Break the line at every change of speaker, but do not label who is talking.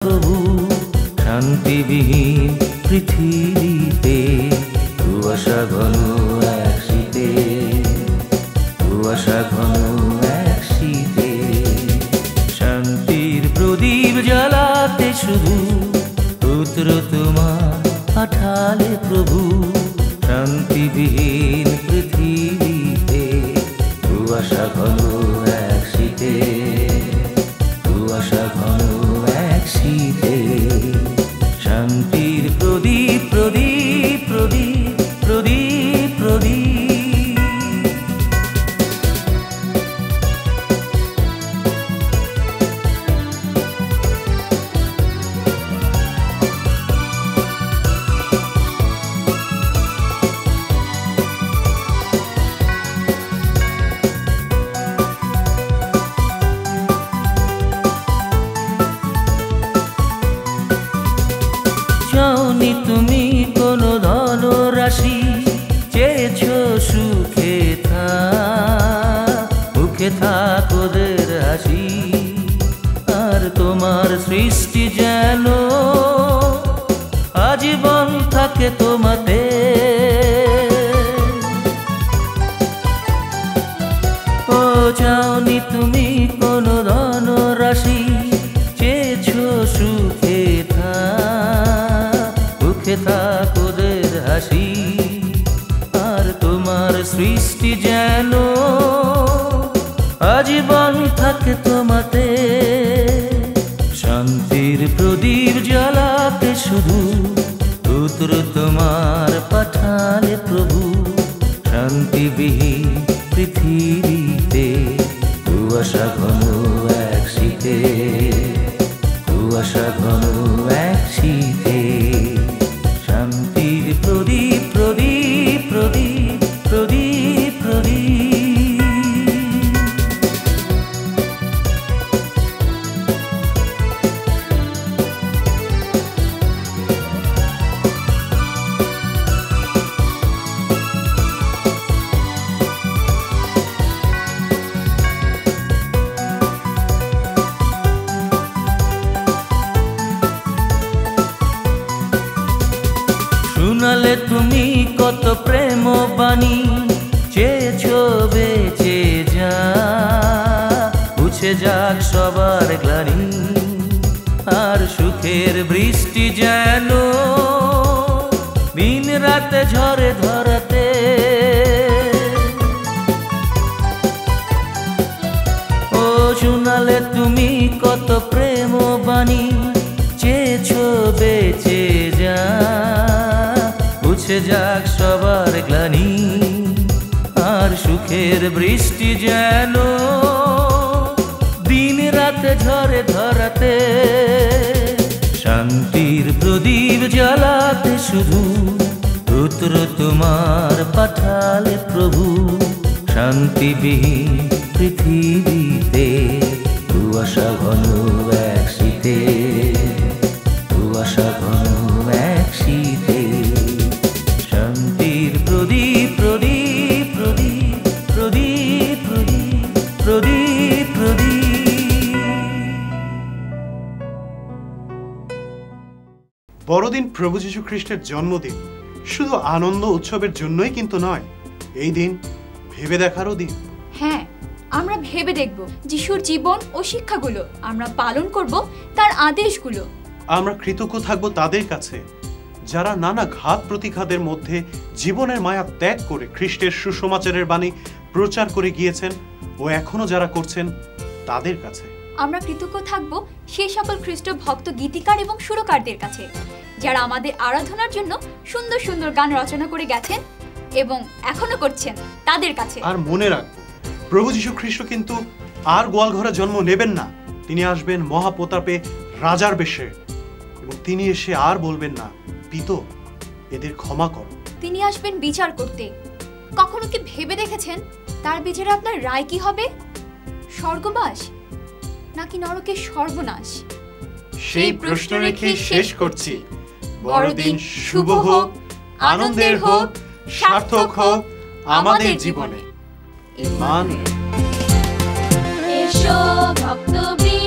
প্রভু শান্তিবিহীন পৃথিবীতে কুয়াশা ঘন এক শীতে কুয়াশা ঘন এক শীতে শান্তির প্রদীপ জ্বালাতে শুধু পুত্র তোমার পাঠালে প্রভু শান্তিবিহীন পৃথিবীতে কুয়াশা ঘন এক শীতে কুয়াশা ঘন এক শীতে শান্তির প্রদীপ প্রদীপ প্রদীপ প্রদীপ প্রদীপ চাওনি তুমি কোনো ধনরাশি চেয়েছো সুখে মুখে থাক ওদের হাসি আর তোমার সৃষ্টি যেন আজীবন থাকে তোমাতে ও চাওনি তুমি কোনো ধনরাশি চেয়েছো সুখে মুখে থাক ওদের হাসি আর তোমার সৃষ্টি যেন আজীবন থাকে তোমাতে শান্তির প্রদীপ জ্বালাতে শুধু পুত্র তোমার পাঠালে প্রভু শান্তিবিহীন পৃথিবীতে কুয়াশা ঘন এক শীতে কুয়াশা ঘন এক শীতে শান্তির প্রদীপ প্রদীপ প্রদীপ প্রদীপ প্রদীপ শুনালে তুমি কত প্রেম বাণী চেয়েছো বেঁচে যা মুছে যাক সবার গ্লানি আর সুখের বৃষ্টি যেন দিন রাতে ঝরে ধরাতে ও শুনালে তুমি কত প্রেম বাণী চেয়েছো বেঁচে যা মুছে যাক সবার গ্লানি আর সুখের বৃষ্টি যেন দিন রাতে ঝরে ধরাতে শান্তির প্রদীপ জ্বালাতে শুধু পুত্র তোমার পাঠালে প্রভু শান্তিবিহীন পৃথিবীতে কুয়াশা ঘন এক শীতে কুয়াশা ঘন এক শীতে শান্তির প্রদীপ প্রদীপ প্রদীপ প্রদীপ প্রদীপ প্রদীপ প্রদীপ
বড়দিন প্রভু যীশু খ্রিস্টের জন্মদিন শুধু আনন্দ উৎসবের জন্যই কিন্তু নয়, এই দিন ভেবে দেখারও দিন।
হ্যাঁ, আমরা ভেবে দেখব যিশুর জীবন ও শিক্ষাগুলো, আমরা পালন করব তার আদেশগুলো।
আমরা কৃতজ্ঞ থাকব তাদের কাছে যারা নানা ঘাত প্রতিঘাতের মধ্যে জীবনের মায়া ত্যাগ করে খ্রিস্টের সুসমাচারের বাণী প্রচার করে গিয়েছেন ও এখনো যারা করছেন তাদের কাছে।
আমরা কৃতজ্ঞ থাকব সেই সকল খ্রিস্ট ভক্ত গীতিকার এবং সুরকারদের কাছে যারা আমাদের আরাধনার জন্য সুন্দর সুন্দর গান রচনা করে গেছেন এবং এখনো করছেন তাদের কাছে।
আর মনে রাখবো, প্রভু যীশু খ্রিস্ট কিন্তু আর গোয়ালঘরে জন্ম নেবেন না। তিনি আসবেন মহাপ্রতাপে রাজার বেশে এবং তিনি এসে আর বলবেন না, পিতো এদের ক্ষমা করো।
তিনি আসবেন বিচার করতে। কখনো কি ভেবে দেখেছেন তার বিচারে আপনার রায় কি হবে? স্বর্গবাস নাকি নরকের সর্বনাশ?
সেই প্রশ্ন রেখে শেষ করছি। বড়দিন শুভ হোক, আনন্দের হোক, সার্থক হোক আমাদের জীবনে।
এসো ভক্তবৃন্দ।